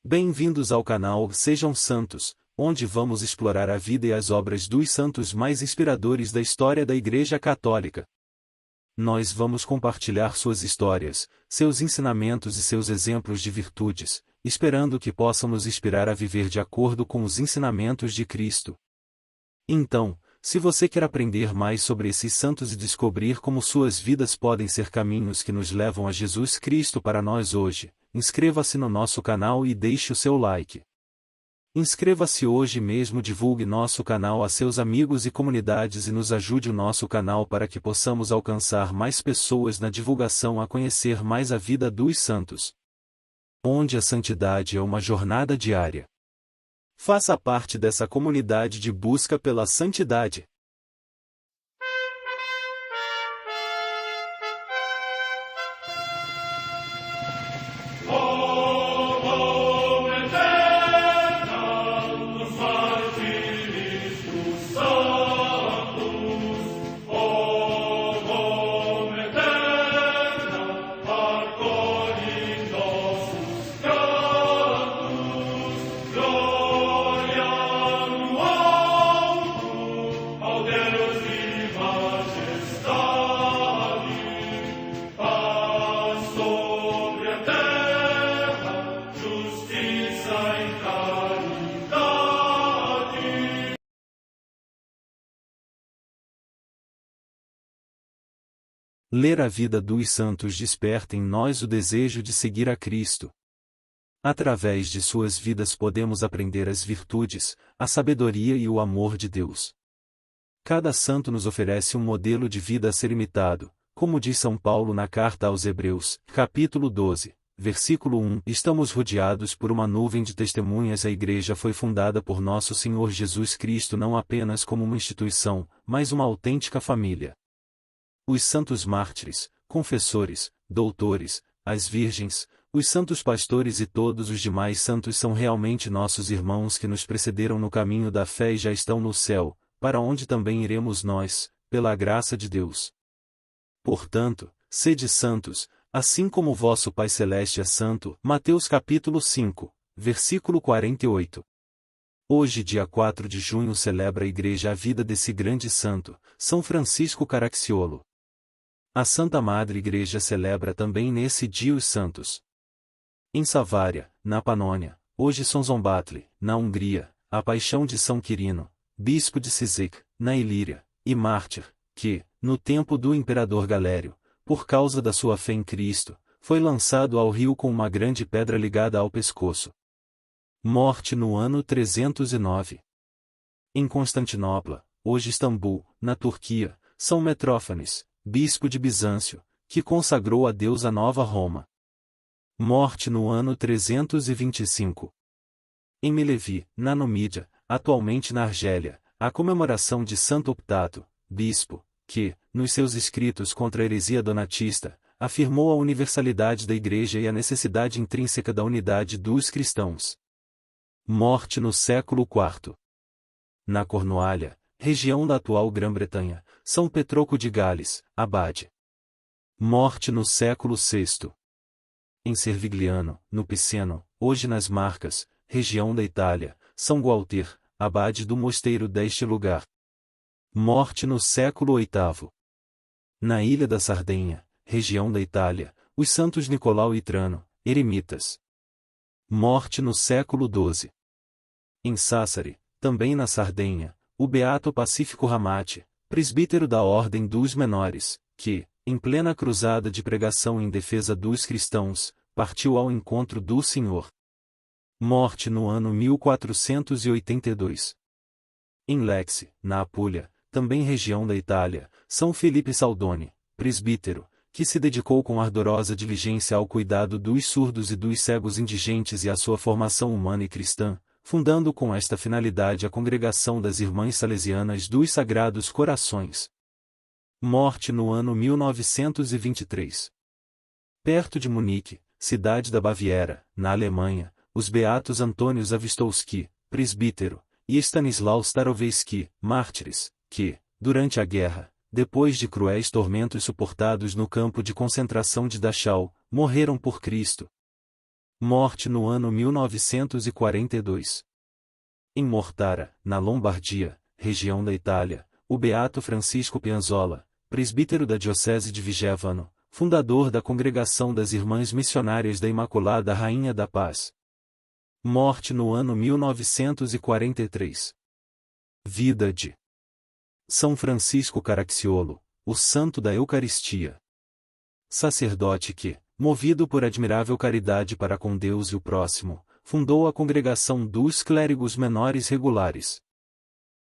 Bem-vindos ao canal Sejam Santos, onde vamos explorar a vida e as obras dos santos mais inspiradores da história da Igreja Católica. Nós vamos compartilhar suas histórias, seus ensinamentos e seus exemplos de virtudes, esperando que possam nos inspirar a viver de acordo com os ensinamentos de Cristo. Então, se você quer aprender mais sobre esses santos e descobrir como suas vidas podem ser caminhos que nos levam a Jesus Cristo para nós hoje, inscreva-se no nosso canal e deixe o seu like. Inscreva-se hoje mesmo, divulgue nosso canal a seus amigos e comunidades e nos ajude o nosso canal para que possamos alcançar mais pessoas na divulgação a conhecer mais a vida dos santos. Onde a santidade é uma jornada diária. Faça parte dessa comunidade de busca pela santidade. Ler a vida dos santos desperta em nós o desejo de seguir a Cristo. Através de suas vidas podemos aprender as virtudes, a sabedoria e o amor de Deus. Cada santo nos oferece um modelo de vida a ser imitado, como diz São Paulo na carta aos Hebreus, capítulo 12, versículo 1. Estamos rodeados por uma nuvem de testemunhas. A Igreja foi fundada por nosso Senhor Jesus Cristo não apenas como uma instituição, mas uma autêntica família. Os santos mártires, confessores, doutores, as virgens, os santos pastores e todos os demais santos são realmente nossos irmãos que nos precederam no caminho da fé e já estão no céu, para onde também iremos nós, pela graça de Deus. Portanto, sede santos, assim como vosso Pai Celeste é santo. Mateus capítulo 5, versículo 48. Hoje, dia 4 de junho, celebra a Igreja a vida desse grande santo, São Francisco Caracciolo. A Santa Madre Igreja celebra também nesse dia os santos. Em Savária, na Panônia, hoje São Zombatli, na Hungria, a Paixão de São Quirino, bispo de Cizek, na Ilíria, e mártir, que, no tempo do imperador Galério, por causa da sua fé em Cristo, foi lançado ao rio com uma grande pedra ligada ao pescoço. Morte no ano 309. Em Constantinopla, hoje Istambul, na Turquia, São Metrófanes, bispo de Bizâncio, que consagrou a Deus a nova Roma. Morte no ano 325. Em Melevi, na Numídia, atualmente na Argélia, a comemoração de Santo Optato, bispo, que, nos seus escritos contra a heresia donatista, afirmou a universalidade da Igreja e a necessidade intrínseca da unidade dos cristãos. Morte no século IV. Na Cornualha, região da atual Grã-Bretanha, São Petroco de Gales, abade. Morte no século VI. Em Servigliano, no Piceno, hoje nas Marcas, região da Itália, São Gualter, abade do mosteiro deste lugar. Morte no século VIII. Na ilha da Sardenha, região da Itália, os santos Nicolau e Trano, eremitas. Morte no século XII. Em Sassari, também na Sardenha, o beato Pacífico Ramate, presbítero da Ordem dos Menores, que, em plena cruzada de pregação em defesa dos cristãos, partiu ao encontro do Senhor. Morte no ano 1482. Em Lecce, na Apulia, também região da Itália, São Felipe Saldoni, presbítero, que se dedicou com ardorosa diligência ao cuidado dos surdos e dos cegos indigentes e à sua formação humana e cristã, fundando com esta finalidade a Congregação das Irmãs Salesianas dos Sagrados Corações. Morte no ano 1923. Perto de Munique, cidade da Baviera, na Alemanha, os beatos Antônio Zawistowski, presbítero, e Stanisław Starowejski, mártires, que, durante a guerra, depois de cruéis tormentos suportados no campo de concentração de Dachau, morreram por Cristo. Morte no ano 1942. Em Mortara, na Lombardia, região da Itália, o beato Francisco Pianzola, presbítero da Diocese de Vigevano, fundador da Congregação das Irmãs Missionárias da Imaculada Rainha da Paz. Morte no ano 1943. Vida de São Francisco Caracciolo, o Santo da Eucaristia. Sacerdote que, movido por admirável caridade para com Deus e o próximo, fundou a Congregação dos Clérigos Menores Regulares.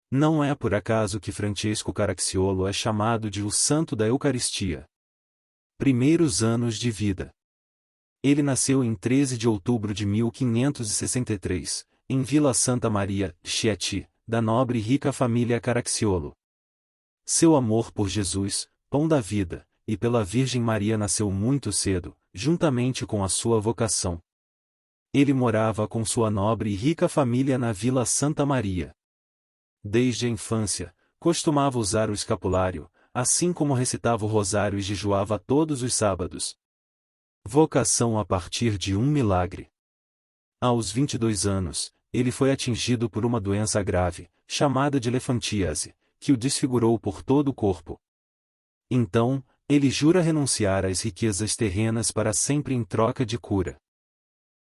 Não é por acaso que Francisco Caracciolo é chamado de o Santo da Eucaristia. Primeiros anos de vida. Ele nasceu em 13 de outubro de 1563, em Vila Santa Maria, Chieti, da nobre e rica família Caracciolo. Seu amor por Jesus, pão da vida, e pela Virgem Maria nasceu muito cedo, juntamente com a sua vocação. Ele morava com sua nobre e rica família na Vila Santa Maria. Desde a infância, costumava usar o escapulário, assim como recitava o rosário e jejuava todos os sábados. Vocação a partir de um milagre. Aos 22 anos, ele foi atingido por uma doença grave, chamada de elefantíase, que o desfigurou por todo o corpo. Então, ele jura renunciar às riquezas terrenas para sempre em troca de cura.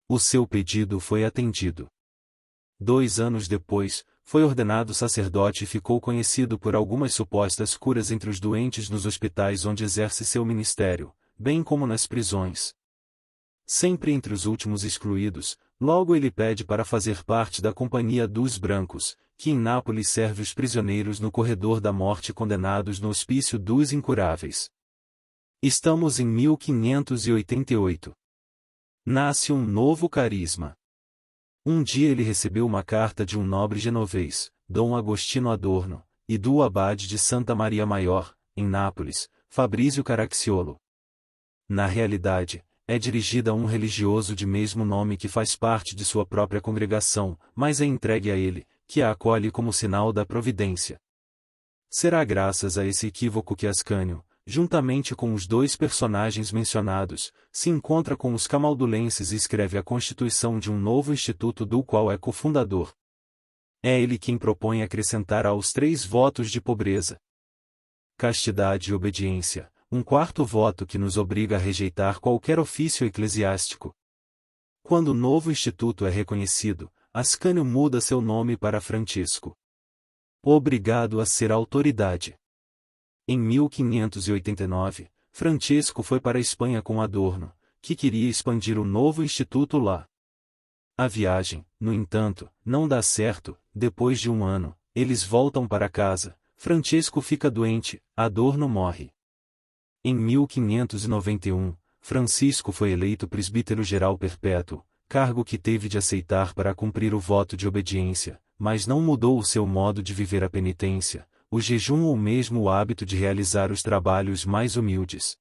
O seu pedido foi atendido. 2 anos depois, foi ordenado sacerdote e ficou conhecido por algumas supostas curas entre os doentes nos hospitais onde exerce seu ministério, bem como nas prisões. Sempre entre os últimos excluídos, logo ele pede para fazer parte da Companhia dos Brancos, que em Nápoles serve os prisioneiros no corredor da morte condenados no Hospício dos Incuráveis. Estamos em 1588. Nasce um novo carisma. Um dia ele recebeu uma carta de um nobre genovês, Dom Agostino Adorno, e do abade de Santa Maria Maior, em Nápoles, Fabrício Caracciolo. Na realidade, é dirigida a um religioso de mesmo nome que faz parte de sua própria congregação, mas é entregue a ele, que a acolhe como sinal da providência. Será graças a esse equívoco que Ascânio, juntamente com os 2 personagens mencionados, se encontra com os camaldulenses e escreve a constituição de um novo instituto do qual é cofundador. É ele quem propõe acrescentar aos 3 votos de pobreza, castidade e obediência, um 4º voto que nos obriga a rejeitar qualquer ofício eclesiástico. Quando o novo instituto é reconhecido, Ascânio muda seu nome para Francisco. Obrigado a ser autoridade. Em 1589, Francisco foi para a Espanha com Adorno, que queria expandir o novo instituto lá. A viagem, no entanto, não dá certo. Depois de um ano, eles voltam para casa, Francisco fica doente, Adorno morre. Em 1591, Francisco foi eleito presbítero-geral perpétuo, cargo que teve de aceitar para cumprir o voto de obediência, mas não mudou o seu modo de viver a penitência, o jejum ou mesmo o hábito de realizar os trabalhos mais humildes.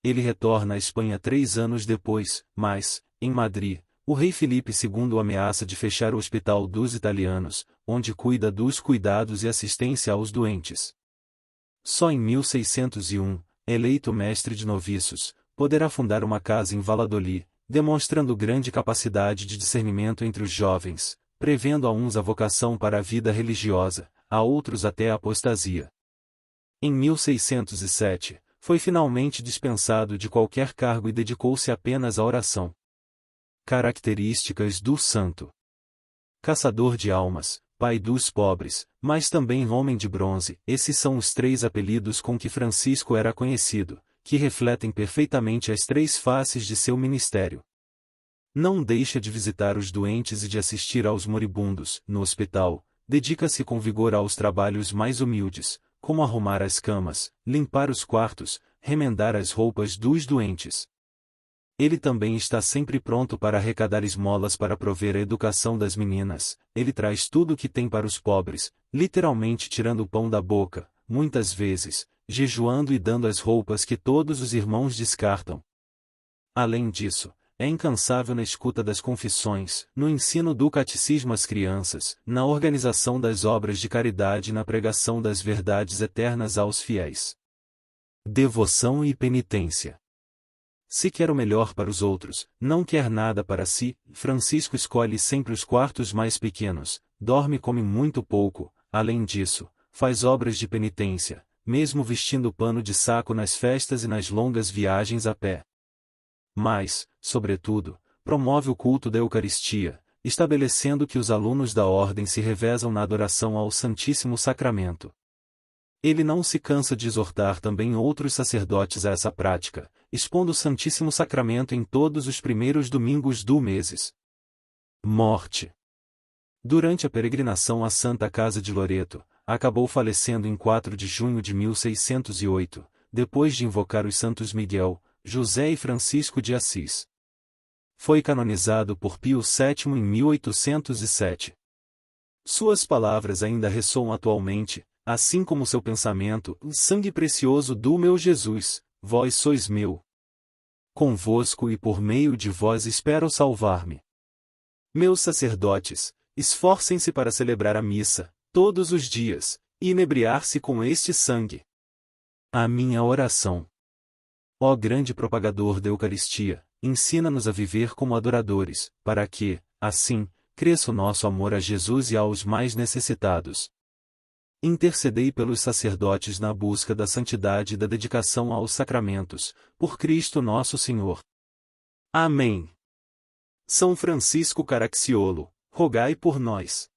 Ele retorna à Espanha 3 anos depois, mas, em Madrid, o rei Filipe II ameaça de fechar o Hospital dos Italianos, onde cuida dos cuidados e assistência aos doentes. Só em 1601, eleito mestre de noviços, poderá fundar uma casa em Valladolid, demonstrando grande capacidade de discernimento entre os jovens, prevendo a uns a vocação para a vida religiosa, a outros até a apostasia. Em 1607, foi finalmente dispensado de qualquer cargo e dedicou-se apenas à oração. Características do santo: caçador de almas, pai dos pobres, mas também homem de bronze. Esses são os 3 apelidos com que Francisco era conhecido, que refletem perfeitamente as 3 faces de seu ministério. Não deixa de visitar os doentes e de assistir aos moribundos. No hospital, dedica-se com vigor aos trabalhos mais humildes, como arrumar as camas, limpar os quartos, remendar as roupas dos doentes. Ele também está sempre pronto para arrecadar esmolas para prover a educação das meninas. Ele traz tudo o que tem para os pobres, literalmente tirando o pão da boca, muitas vezes, jejuando e dando as roupas que todos os irmãos descartam. Além disso, é incansável na escuta das confissões, no ensino do catecismo às crianças, na organização das obras de caridade e na pregação das verdades eternas aos fiéis. Devoção e penitência. se quer o melhor para os outros, não quer nada para si. Francisco escolhe sempre os quartos mais pequenos, dorme e come muito pouco, além disso, faz obras de penitência, mesmo vestindo pano de saco nas festas e nas longas viagens a pé. Mas, sobretudo, promove o culto da Eucaristia, estabelecendo que os alunos da ordem se revezam na adoração ao Santíssimo Sacramento. Ele não se cansa de exortar também outros sacerdotes a essa prática, expondo o Santíssimo Sacramento em todos os primeiros domingos do mês. Morte. Durante a peregrinação à Santa Casa de Loreto, acabou falecendo em 4 de junho de 1608, depois de invocar os santos Miguel, José e Francisco de Assis. Foi canonizado por Pio VII em 1807. Suas palavras ainda ressoam atualmente, assim como seu pensamento: sangue precioso do meu Jesus, vós sois meu. Convosco e por meio de vós espero salvar-me. Meus sacerdotes, esforcem-se para celebrar a missa, todos os dias, e inebriar-se com este sangue. A minha oração. Ó grande propagador da Eucaristia, ensina-nos a viver como adoradores, para que, assim, cresça o nosso amor a Jesus e aos mais necessitados. Intercedei pelos sacerdotes na busca da santidade e da dedicação aos sacramentos, por Cristo nosso Senhor. Amém. São Francisco Caracciolo, rogai por nós.